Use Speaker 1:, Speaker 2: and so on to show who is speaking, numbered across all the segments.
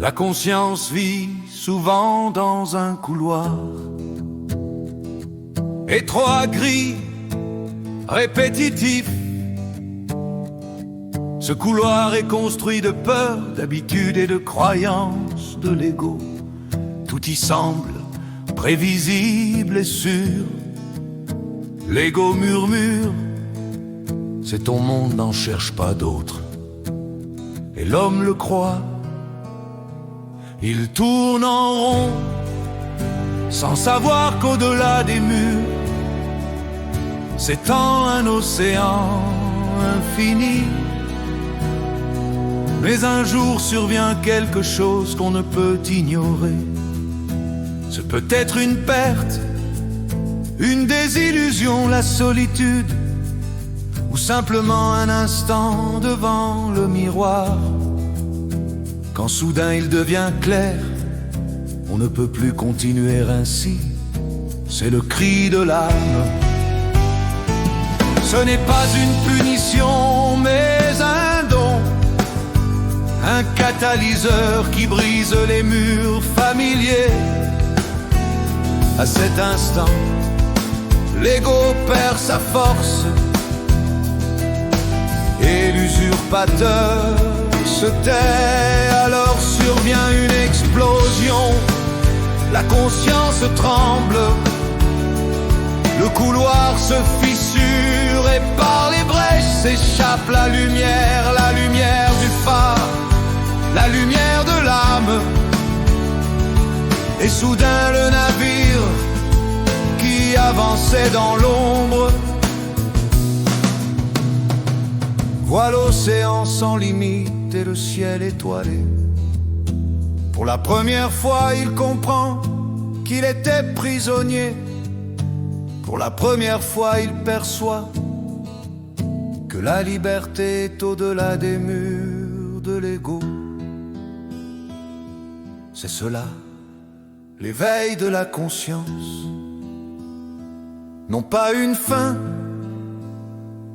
Speaker 1: La conscience vit souvent dans un couloir étroit, gris, répétitif. Ce couloir est construit de peur, d'habitude et de croyances, de l'ego. Tout y semble prévisible et sûr. L'ego murmure, c'est ton monde, n'en cherche pas d'autre. Et l'homme le croit. Il tourne en rond, sans savoir qu'au-delà des murs s'étend un océan infini. Mais un jour survient quelque chose qu'on ne peut ignorer. Ce peut être une perte, une désillusion, la solitude, ou simplement un instant devant le miroir. Quand soudain il devient clair, on ne peut plus continuer ainsi. C'est le cri de l'âme. Ce n'est pas une punition, mais un don, un catalyseur qui brise les murs familiers. À cet instant, l'ego perd sa force et l'usurpateur se tait. Alors survient une explosion, la conscience tremble, le couloir se fissure et par les brèches s'échappe la lumière du phare, la lumière de l'âme. Et soudain le navire qui avançait dans l'ombre voit l'océan sans limite et le ciel étoilé. Pour la première fois, il comprend qu'il était prisonnier. Pour la première fois, il perçoit que la liberté est au-delà des murs de l'ego. C'est cela, l'éveil de la conscience. Non pas une fin,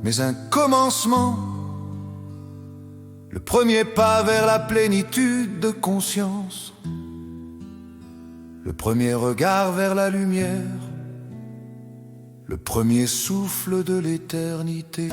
Speaker 1: mais un commencement. Le premier pas vers la plénitude de conscience. Le premier regard vers la lumière. Le premier souffle de l'éternité.